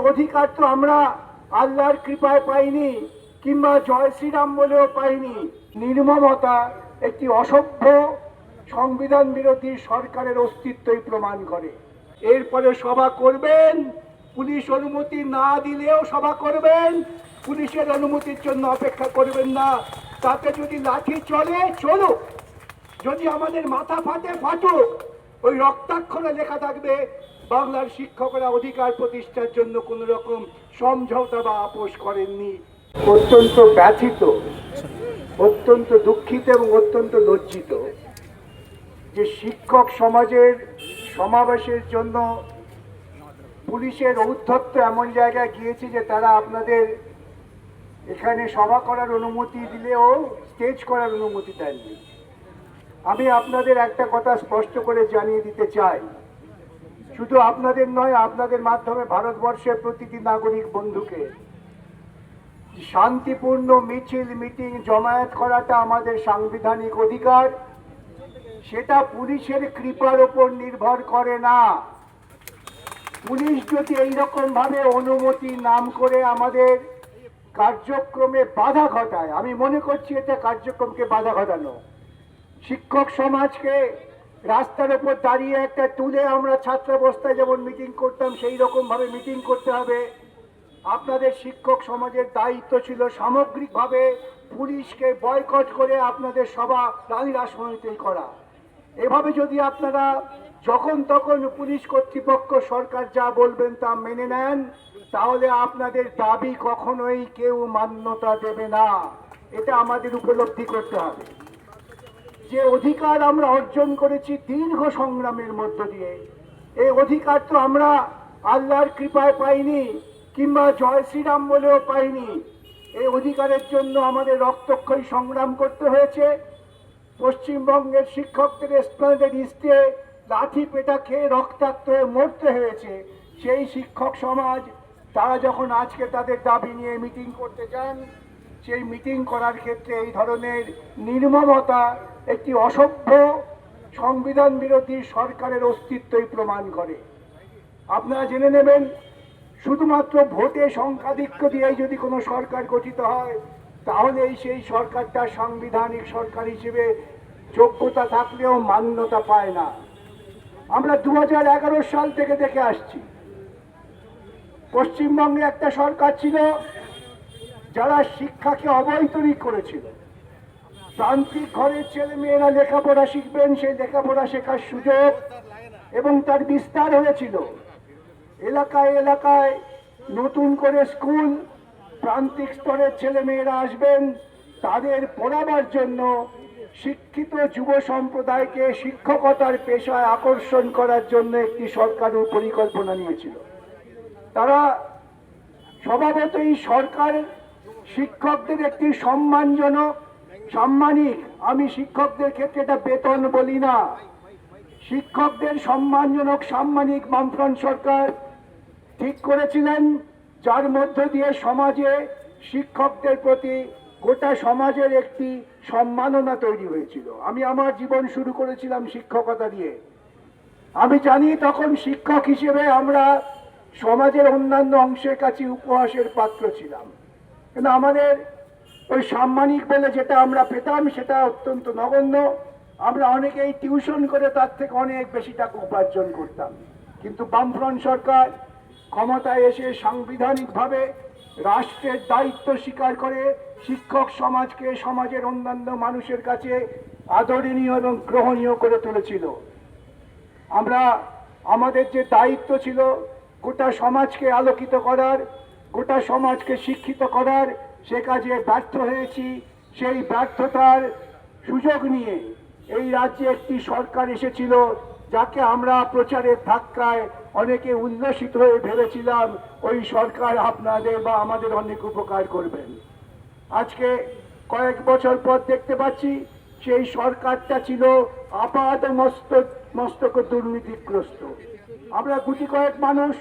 অধিকার তো আমরা আল্লাহর কৃপায় পাইনি, কিংবা জয় শ্রীরাম বলেও পাইনি। নির্মমতা একটি অসভ্য সংবিধান বিরোধী সরকারের অস্তিত্বই প্রমাণ করে। এরপরে সভা করবেন, পুলিশ অনুমতি না দিলেও সভা করবেন, পুলিশের অনুমতির জন্য অপেক্ষা করবেন না। তাতে যদি লাঠি চলে চলুক, যদি আমাদের মাথা ফাটে ফাটুক, ওই রক্তাক্ষরে লেখা থাকবে বাংলার শিক্ষকরা অধিকার প্রতিষ্ঠার জন্য কোন রকম সমঝোতা বা আপোষ করেননি। অত্যন্ত ব্যথিত, অত্যন্ত দুঃখিত এবং অত্যন্ত লজ্জিত যে শিক্ষক সমাজের সমাবেশের জন্য পুলিশের ঔদ্ধত্য এমন জায়গায় গিয়েছে যে তারা আপনাদের এখানে সভা করার অনুমতি দিলেও স্টেজ করার অনুমতি দেননি। আমি আপনাদের একটা কথা স্পষ্ট করে জানিয়ে দিতে চাই, শুধু আপনাদের নয়, আপনাদের মাধ্যমে ভারতবর্ষের প্রতিটি নাগরিক বন্ধুকে, শান্তিপূর্ণ মিছিল, মিটিং, জমায়েত করাটা আমাদের সাংবিধানিক অধিকার। সেটা পুলিশের কৃপার উপর নির্ভর করে না। পুলিশ যদি এইরকম ভাবে অনুমতি নাম করে আমাদের কার্যক্রমে বাধা ঘটায়, আমি মনে করছি এটা কার্যক্রমকে বাধা ঘটানো। শিক্ষক সমাজকে রাস্তার উপর দাঁড়িয়ে একটা তুলে আমরা ছাত্রাবস্থায় যেমন মিটিং করতাম সেই রকম ভাবে মিটিং করতে হবে। আপনাদের শিক্ষক সমাজের দায়িত্ব ছিল সামগ্রিকভাবে পুলিশকে বয়কট করে আপনাদের সভা রানীর রাসমণিতেই করা। এভাবে যদি আপনারা যখন তখন পুলিশ কর্তৃপক্ষ, সরকার যা বলবেন তা মেনে নেন, তাহলে আপনাদের দাবি কখনোই কেউ মান্যতা দেবে না। এটা আমাদের উপলব্ধি করতে হবে। যে অধিকার আমরা অর্জন করেছি দীর্ঘ সংগ্রামের মধ্য দিয়ে, এই অধিকার তো আমরা আল্লাহর কৃপায় পাইনি, কিংবা জয় শ্রীরাম বলেও পাইনি। এই অধিকারের জন্য আমাদের রক্তক্ষয়ী সংগ্রাম করতে হয়েছে। পশ্চিমবঙ্গের শিক্ষকদের এসপ্ল্যানেড ইস্টে লাঠি পেটা খেয়ে রক্তাক্ত হয়ে মরতে হয়েছে। সেই শিক্ষক সমাজ তারা যখন আজকে তাদের দাবি নিয়ে মিটিং করতে যান, সেই মিটিং করার ক্ষেত্রে এই ধরনের নির্মমতা একটি অসভ্য সংবিধান বিরোধী সরকারের অস্তিত্বই প্রমাণ করে। আপনারা জেনে নেবেন, শুধুমাত্র ভোটে সংখ্যাধিক্য দিয়ে যদি কোনো সরকার গঠিত হয়, তাহলেই সেই সরকারটা সাংবিধানিক সরকার হিসেবে যোগ্যতা থাকলেও মান্যতা পায় না। আমরা 2011 সাল থেকে দেখে আসছি, পশ্চিমবঙ্গে একটা সরকার ছিল যারা শিক্ষাকে অবৈতনিক করেছিল। প্রান্তিক ঘরের ছেলে মেয়েরা লেখাপড়া শিখবেন, সেই লেখাপড়া শেখার সুযোগ এবং তার বিস্তার হয়েছিল। এলাকায় এলাকায় নতুন করে স্কুল, প্রান্তিক স্তরের ছেলে মেয়েরা আসবেন, তাদের পড়াবার জন্য শিক্ষিত যুব সম্প্রদায়কে শিক্ষকতার পেশায় আকর্ষণ করার জন্য একটি সরকারের পরিকল্পনা নিয়েছিল। তারা স্বভাবতই সরকার শিক্ষকদের একটি সম্মানজনক, সাম্মানিক, আমি শিক্ষকদের ক্ষেত্রে এটা বেতন বলি না, শিক্ষকদের সম্মানজনক সাম্মানিক বামফ্রন্ট সরকার ঠিক করেছিলেন, যার মধ্য দিয়ে সমাজে শিক্ষকদের প্রতি গোটা সমাজের একটি সম্মাননা তৈরি হয়েছিল। আমি আমার জীবন শুরু করেছিলাম শিক্ষকতা দিয়ে। আমি জানি তখন শিক্ষক হিসেবে আমরা সমাজের অন্যান্য অংশের কাছে উপহাসের পাত্র ছিলাম, কিন্তু আমাদের ওই সাম্মানিক বলে যেটা আমরা পেতাম সেটা অত্যন্ত নগণ্য। আমরা অনেকেই টিউশন করে তার থেকে অনেক বেশি টাকা উপার্জন করতাম। কিন্তু বামফ্রন্ট সরকার ক্ষমতায় এসে সাংবিধানিকভাবে রাষ্ট্রের দায়িত্ব স্বীকার করে শিক্ষক সমাজকে সমাজের অন্যান্য মানুষের কাছে আদরণীয় এবং গ্রহণীয় করে তুলেছিল। আমরা আমাদের যে দায়িত্ব ছিল গোটা সমাজকে আলোকিত করার, গোটা সমাজকে শিক্ষিত করার, সে কাজে ব্যর্থ হয়েছি। সেই ব্যর্থতার সুযোগ নিয়ে এই রাজ্যে একটি সরকার এসেছিল যাকে আমরা প্রচারের ধাক্কায় অনেকে উল্লসিত হয়ে ভেবেছিলাম ওই সরকার আপনাদের বা আমাদের অনেক উপকার করবেন। আজকে কয়েক বছর পর দেখতে পাচ্ছি সেই সরকারটা ছিল আপাত মস্তক দুর্নীতিগ্রস্ত। আমরা গুটি কয়েক মানুষ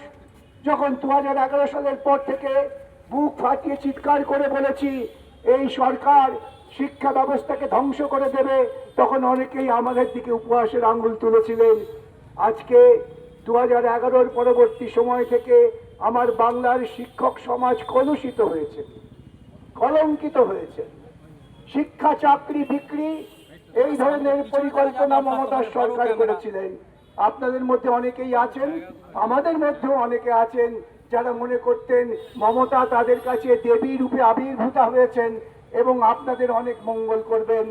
যখন 2011 সালের পর থেকে বুক ফাটিয়ে চিৎকার করে বলেছি এই সরকার শিক্ষা ব্যবস্থাকে ধ্বংস করে দেবে, তখন অনেকেই আমাদের দিকে উপহাসের আঙ্গুল তুলেছিলেন। আজকে 2011 পরবর্তী সময় থেকে আমার বাংলার শিক্ষক সমাজ কলুষিত হয়েছে, কলঙ্কিত হয়েছে। শিক্ষা চাকরি বিক্রি এই ধরনের পরিকল্পনা মমতার সরকার করেছিলেন। আপনাদের মধ্যে অনেকেই আছেন, আমাদের মধ্যেও অনেকে আছেন যারা মনে করতেন মমতা তাদের কাছে দেবী রূপে আবির্ভূতা হয়েছেন এবং আপনাদের অনেক মঙ্গল করবেন।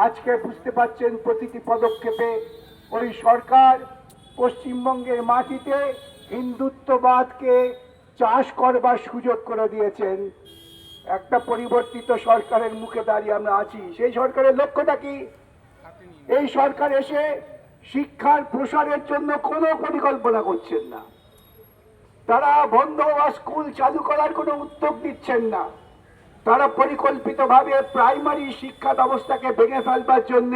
আজকে বুঝতে পারছেন প্রতিটি পদক্ষেপে ওই সরকার পশ্চিমবঙ্গের মাটিতে হিন্দুত্ববাদকে চাষ করবার সুযোগ করে দিয়েছেন। একটা পরিবর্তিত সরকারের মুখে দাঁড়িয়ে আমরা আছি। সেই সরকারের লক্ষ্যটা কি? এই সরকার এসে শিক্ষার প্রসারের জন্য কোনো পরিকল্পনা করছেন না। তারা বন্ধ হওয়া স্কুল চালু করার কোনো উদ্যোগ নিচ্ছেন না। তারা পরিকল্পিতভাবে প্রাইমারি শিক্ষা ব্যবস্থাকে ভেঙে ফেলবার জন্য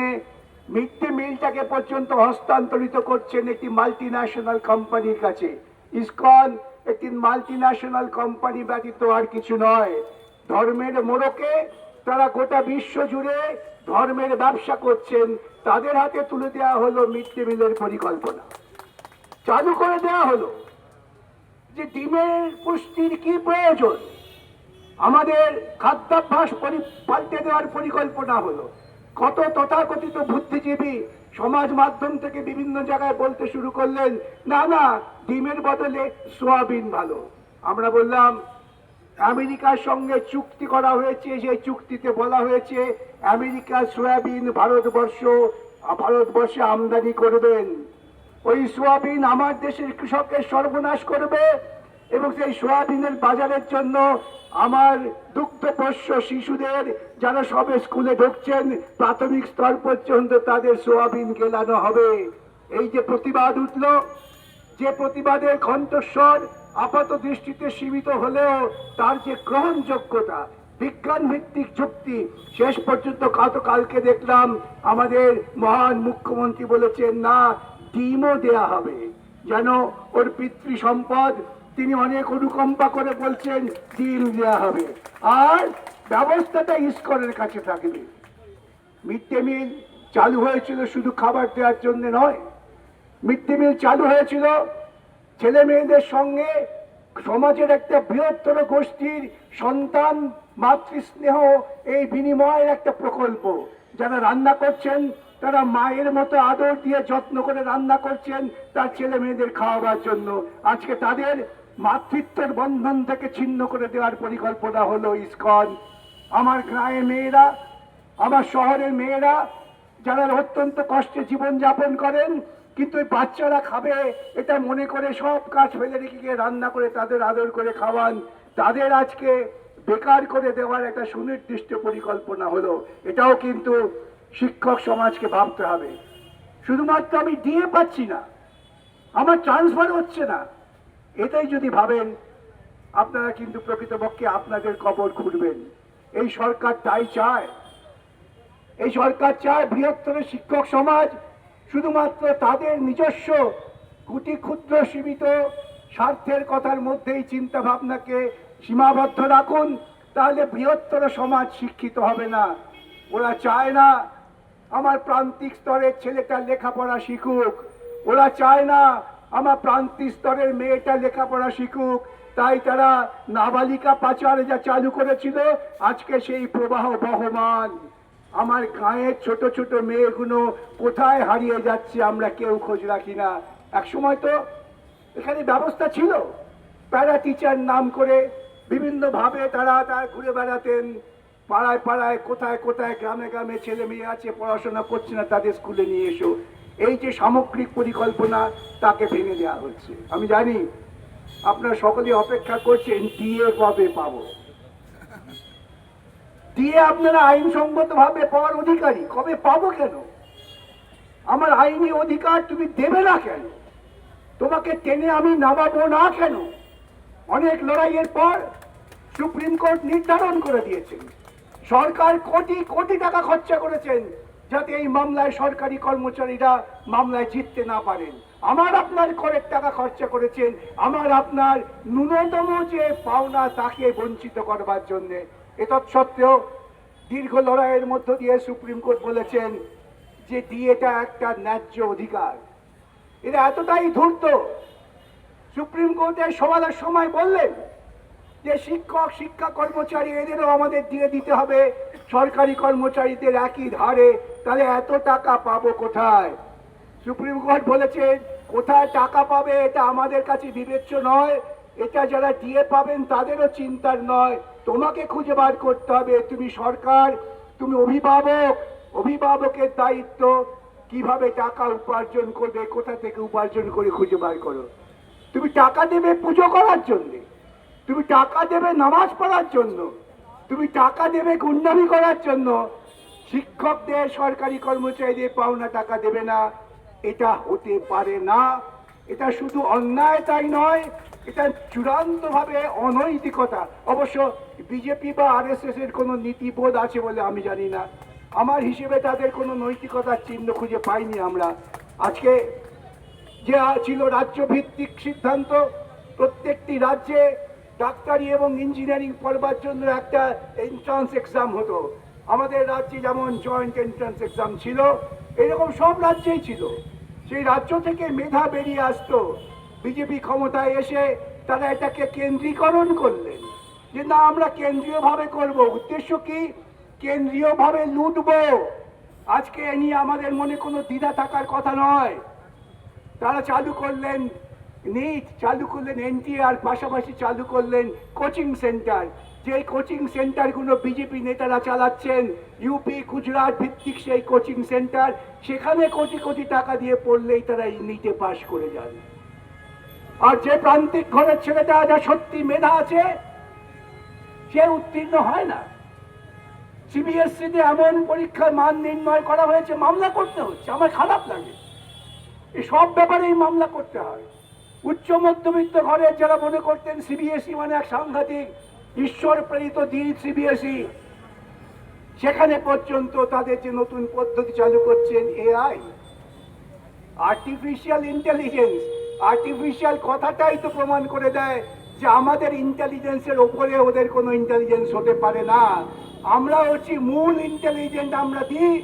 মিড ডে মিলটাকে পর্যন্ত হস্তান্তরিত করছেন একটি মাল্টি ন্যাশনাল কোম্পানির কাছে। ইসকন একটি মাল্টি ন্যাশনাল কোম্পানি ব্যতীত আর কিছু নয়। ধর্মের মোড়কে তারা গোটা বিশ্ব জুড়ে ধর্মের ব্যবসা করছেন। তাদের হাতে তুলে দেওয়া হলো মিড ডে মিলের পরিকল্পনা, চালু করে দেওয়া হলো যে ডিমের পুষ্টির কি প্রয়োজন, আমাদের খাদ্যাভ্যাস পাল্টে দেওয়ার পরিকল্পনা হলো। কত তথাকথিত বুদ্ধিজীবী সমাজ মাধ্যম থেকে বিভিন্ন জায়গায় বলতে শুরু করলেন, না না, ডিমের বদলে সোয়াবিন ভালো। আমরা বললাম আমেরিকার সঙ্গে চুক্তি করা হয়েছে, সেই চুক্তিতে বলা হয়েছে আমেরিকা সোয়াবিন ভারতবর্ষে আমদানি করবেন। ওই সোয়াবিন আমার দেশের কৃষকের সর্বনাশ করবে এবং সেই সোয়াবিনের বাজারের জন্য আমার দুগ্ধপোষ্য শিশুদের যারা সবে স্কুলে ঢুকছেন প্রাথমিক স্তর পর্যন্ত তাদের সোয়াবিন গেলানো হবে। এই যে প্রতিবাদ উঠল, যে প্রতিবাদের কণ্ঠস্বর আপাত দৃষ্টিতে সীমিত হলেও তার যে গ্রহণযোগ্যতা, বিজ্ঞান ভিত্তিক যুক্তি, শেষ পর্যন্ত গতকালকে দেখলাম আমাদের মহান মুখ্যমন্ত্রী বলেছেন না, ডিমও দেয়া হবে। যেন ওর পিতৃ সম্পদ, তিনি অনেক অনুকম্পা করে বলছেন ডিম দেওয়া হবে। আর ব্যবস্থাটা ইসকনের কাছে থাকবে। মিড ডে মিল চালু হয়েছিল শুধু খাবার দেওয়ার জন্য নয়, মিড ডে মিল চালু হয়েছিল ছেলে মেয়েদের সঙ্গে সমাজের একটা বৃহত্তর গোষ্ঠীর সন্তান মাতৃস্নেহ এই বিনিময়ের একটা প্রকল্প। যারা রান্না করছেন তারা মায়ের মতো আদর দিয়ে যত্ন করে রান্না করছেন তার ছেলে মেয়েদের খাওয়াবার জন্য। আজকে তাদের মাতৃত্বের বন্ধন থেকে ছিন্ন করে দেওয়ার পরিকল্পনা হলো ইসকন। আমার গ্রামের মেয়েরা, আমার শহরের মেয়েরা যারা অত্যন্ত কষ্টে জীবন যাপন করেন, কিন্তু ওই বাচ্চারা খাবে এটা মনে করে সব কাজ ফেলে রেখে গিয়ে রান্না করে তাদের আদর করে খাওয়ান, তাদের আজকে বেকার করে দেওয়ার একটা সুনির্দিষ্ট পরিকল্পনা হলো। এটাও কিন্তু শিক্ষক সমাজকে ভাবতে হবে। শুধুমাত্র আমি দিয়ে পাচ্ছি না, আমার ট্রান্সফার হচ্ছে না, এটাই যদি ভাবেন আপনারা কিন্তু প্রকৃতপক্ষে আপনাদের কবর খুঁড়বেন। এই সরকার তাই চায়। এই সরকার চায় বৃহত্তর শিক্ষক সমাজ শুধুমাত্র তাদের নিজস্ব গুটি ক্ষুদ্র সীমিত স্বার্থের কথার মধ্যেই চিন্তা ভাবনাকে সীমাবদ্ধ রাখুন, তাহলে বৃহত্তর সমাজ শিক্ষিত হবে না। ওরা চায় না আমার প্রান্তিক স্তরের ছেলেটা লেখাপড়া শিখুক, ওরা চায় না আমার প্রান্তিক স্তরের মেয়েটা লেখাপড়া শিখুক। তাই তারা নাবালিকা পাচার যা চালু করেছিল, আজকে সেই প্রবাহ বহমান। আমার গাঁয়ের ছোট ছোট মেয়েগুলো কোথায় হারিয়ে যাচ্ছে আমরা কেউ খোঁজ রাখি না। এক সময় তো এখানে ব্যবস্থা ছিল, প্যারা টিচার নাম করে বিভিন্নভাবে তারা ঘুরে বেড়াতেন পাড়ায় পাড়ায়, কোথায় কোথায় গ্রামে গ্রামে ছেলে মেয়ে আছে পড়াশোনা করছে না, তাদের স্কুলে নিয়ে এসো। এই যে সামগ্রিক পরিকল্পনা তাকে ভেঙে দেওয়া হচ্ছে। আমি জানি আপনারা সকলে অপেক্ষা করছেন ডিএ কবে পাবো। দিয়ে আপনারা আইনসঙ্গত ভাবে পাওয়ার অধিকারী, কবে পাবো কেন? আমার আইনি অধিকার তুমি দেবে না কেন? তোমাকে টেনে আমি নামাবো না কেন? অনেক লড়াইয়ের পর সুপ্রিম কোর্ট নির্ধারণ করে দিয়েছেন, সরকার কোটি কোটি টাকা খরচা করেছেন যাতে এই মামলায় সরকারি কর্মচারীরা মামলায় জিততে না পারেন। আমার আপনার করের টাকা খরচা করেছেন আমার আপনার ন্যূনতম যে পাওনা তাকে বঞ্চিত করবার জন্য। এতৎসত্ত্বেও দীর্ঘ লড়াইয়ের মধ্য দিয়ে সুপ্রিম কোর্ট বলেছেন যে ডিএটা একটা ন্যায্য অধিকার। এরা এতটাই ধূর্ত, সুপ্রিম কোর্টের সওয়ালের সময় বললেন যে শিক্ষক শিক্ষা কর্মচারী এদেরও আমাদের দিয়ে দিতে হবে সরকারি কর্মচারীদের একই ধারে, তাহলে এত টাকা পাবো কোথায়? সুপ্রিম কোর্ট বলেছে কোথায় টাকা পাবে এটা আমাদের কাছে বিবেচ্য নয়, এটা যারা দিয়ে পাবেন তাদেরও চিন্তার নয়, তোমাকে খুঁজে বার করতে হবে। তুমি সরকার, তুমি অভিভাবক, অভিভাবকের দায়িত্ব কিভাবে টাকা উপার্জন করবে, কোথা থেকে উপার্জন করে খুঁজে বার করো। তুমি টাকা দেবে পুজো করার জন্য, তুমি টাকা দেবে নামাজ পড়ার জন্য, তুমি টাকা দেবে গুন্ডামি করার জন্য, শিক্ষকদের সরকারি কর্মচারীদের পাওনা টাকা দেবে না, এটা হতে পারে না। এটা শুধু অন্যায় তাই নয়, এটা চূড়ান্তভাবে অনৈতিকতা। অবশ্য বিজেপি বা আরএসএস এর কোনো নীতিবোধ আছে বলে আমি জানি না, আমার হিসেবে তাদের কোনো নৈতিকতার চিহ্ন খুঁজে পাইনি আমরা। আজকে যে ছিল রাজ্য ভিত্তিক সিদ্ধান্ত, প্রত্যেকটি রাজ্যে ডাক্তারি এবং ইঞ্জিনিয়ারিং পড়বার জন্য একটা এন্ট্রান্স এক্সাম হতো। আমাদের রাজ্যে যেমন জয়েন্ট এন্ট্রান্স এক্সাম ছিল, এরকম সব রাজ্যেই ছিল। সেই রাজ্য থেকে মেধা বেরিয়ে আসতো। বিজেপি ক্ষমতায় এসে তারা এটাকে কেন্দ্রীকরণ করলেন যে না আমরা কেন্দ্রীয়ভাবে করব। উদ্দেশ্য কি? কেন্দ্রীয়ভাবে লুটবো। আজকে এ নিয়ে আমাদের মনে কোনো দ্বিধা থাকার কথা নয়। তারা চালু করলেন নিট, চালু করলেন এনটিআর, পাশাপাশি চালু করলেন কোচিং সেন্টার। যে কোচিং সেন্টারগুলো বিজেপি নেতারা চালাচ্ছেন, ইউপি গুজরাট ভিত্তিক সেই কোচিং সেন্টার, সেখানে কোটি কোটি টাকা দিয়ে পড়লেই তারা নিটে পাশ করে যান। আর যে প্রান্তিক ঘরের ছেলেটা যা সত্যি মেধা আছে সে উত্তীর্ণ হয় না। সিবিএসসি তে এমন পরীক্ষার মান নির্ণয় করা হয়েছে, মামলা করতে হচ্ছে। আমার খারাপ লাগে, এই সব ব্যাপারেই মামলা করতে হয়। উচ্চ মধ্যবিত্ত ঘরের যারা মনে করতেন সিবিএসই মানে এক সাংঘাতিক ঈশ্বর প্রেরিত দিন সিবিএসই, সেখানে পর্যন্ত তাদের যে নতুন পদ্ধতি চালু করছেন এআই, আর্টিফিশিয়াল ইন্টেলিজেন্স। আর্টিফিশিয়াল কথাটাই তো প্রমাণ করে দেয় যে আমাদের ইন্টেলিজেন্সের ওপরে ওদের কোনো ইন্টেলিজেন্স হতে পারে না। আমরা হচ্ছি মূল ইন্টেলিজেন্ট, আমরা দিই,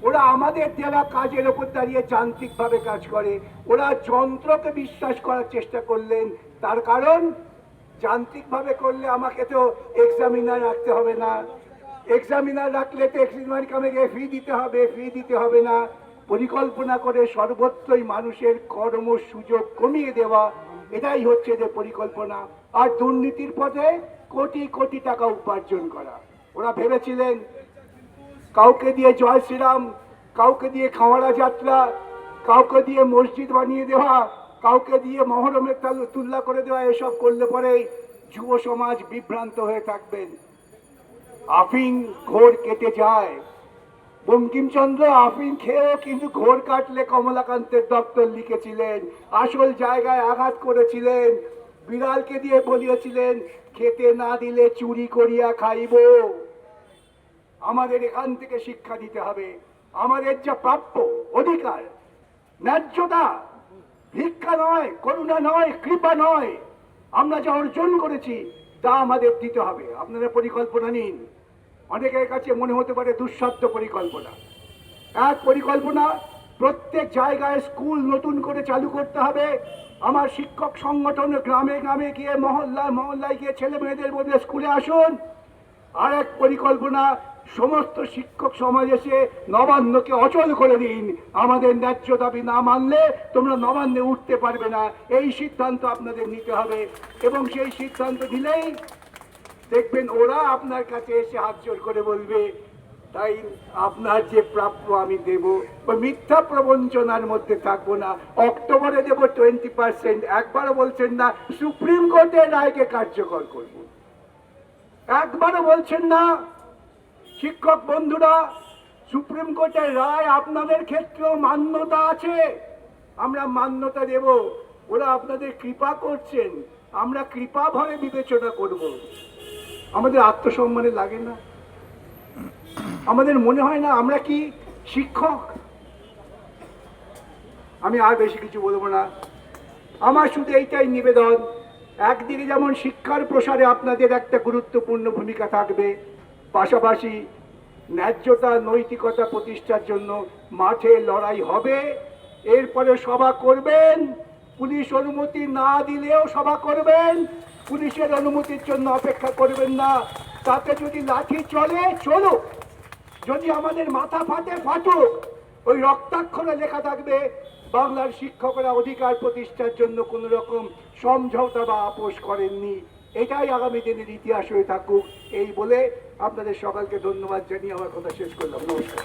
ওরা আমাদের দেওয়া কাজের ওপর দাঁড়িয়ে যান্ত্রিকভাবে কাজ করে। ওরা যন্ত্রকে বিশ্বাস করার চেষ্টা করলেন, তার কারণ যান্ত্রিকভাবে করলে আমাকে তো এক্সামিনার রাখতে হবে না, এক্সামিনার রাখলে তো এক্সামিনারকে ফি দিতে হবে, ফি দিতে হবে না। পরিকল্পনা করে সর্বত্রই মানুষের কর্ম সুযোগ কমিয়ে দেওয়া, এটাই হচ্ছে যে পরিকল্পনা। আর দুর্নীতির পথে কোটি কোটি টাকা উপার্জন করা। ওরা ভেবেছিলেন কাউকে দিয়ে জয় শ্রীরাম, কাউকে দিয়ে খাওয়ারা যাত্রা, কাউকে দিয়ে মসজিদ বানিয়ে দেওয়া, কাউকে দিয়ে মহরমের তুল্লা করে দেওয়া, এসব করলে পরেই যুব সমাজ বিভ্রান্ত হয়ে থাকবেন। আফিং ঘোর কেটে যায়। বঙ্কিমচন্দ্র আফিং খেয়েও কিন্তু ঘোর কাটলে কমলাকান্তের দপ্তর লিখেছিলেন, আসল জায়গায় আঘাত করেছিলেন। বিড়ালকে দিয়ে বলিয়েছিলেন খেতে না দিলে চুরি করিয়া খাইব। আমাদের এখান থেকে শিক্ষা দিতে হবে। আমাদের যা প্রাপ্য অধিকার, ন্যায্যতা, ভিক্ষা নয়, করুণা নয়, কৃপা নয়, আমরা যা অর্জন করেছি তা আমাদের দিতে হবে। আপনারা পরিকল্পনা নিন। অনেকের কাছে মনে হতে পারে দুঃসাধ্য পরিকল্পনা। এক পরিকল্পনা, প্রত্যেক জায়গায় স্কুল নতুন করে চালু করতে হবে। আমার শিক্ষক সংগঠন গ্রামে গ্রামে গিয়ে মহল্লায় মহল্লায় গিয়ে ছেলে মেয়েদের বলবে স্কুলে আসুন। আর এক পরিকল্পনা, সমস্ত শিক্ষক সমাজ এসে নবান্নকে অচল করে দিন। আমাদের ন্যায্য দাবি না মানলে তোমরা নবান্নে উঠতে পারবে না। এই সিদ্ধান্ত আপনাদের নিতে হবে এবং সেই সিদ্ধান্ত দিলেই দেখবেন ওরা আপনার কাছে এসে হাত জোড় করে বলবে তাই আপনার যে প্রাপ্য আমি দেব। ওই মিথ্যা প্রবঞ্চনার মধ্যে থাকবো না। অক্টোবরে দেব 20%, একবারও বলছেন না সুপ্রিম কোর্টের রায়কে কার্যকর করব, একবারও বলছেন না। শিক্ষক বন্ধুরা, সুপ্রিম কোর্টের রায় আপনাদের ক্ষেত্রেও মান্যতা আছে, আমরা মান্যতা দেব। ওরা আপনাদের কৃপা করছেন, আমরা কৃপা ভরে বিবেচনা করব। আমাদের আত্মসম্মানে লাগে না? আমাদের মনে হয় না আমরা কি শিক্ষক? আমি আর বেশি কিছু বলবো না। আমার শুধু এইটাই নিবেদন, একদিকে যেমন শিক্ষার প্রসারে আপনাদের একটা গুরুত্বপূর্ণ ভূমিকা থাকবে, পাশাপাশি ন্যায্যতা নৈতিকতা প্রতিষ্ঠার জন্য মাঠে লড়াই হবে। এরপরে সভা করবেন, পুলিশ অনুমতি না দিলেও সভা করবেন, পুলিশের অনুমতির জন্য অপেক্ষা করবেন না। তাতে যদি লাঠি চলে চলুক, যদি আমাদের মাথা ফাটে ফাটুক, ওই রক্তাক্ষরে লেখা থাকবে বাংলার শিক্ষকরা অধিকার প্রতিষ্ঠার জন্য কোন রকম সমঝোতা বা আপোষ করেননি। এটাই আগামী দিনের ইতিহাস হয়ে থাকুক, এই বলে আপনাদের সকলকে ধন্যবাদ জানিয়ে আমার কথা শেষ করলাম। নমস্কার।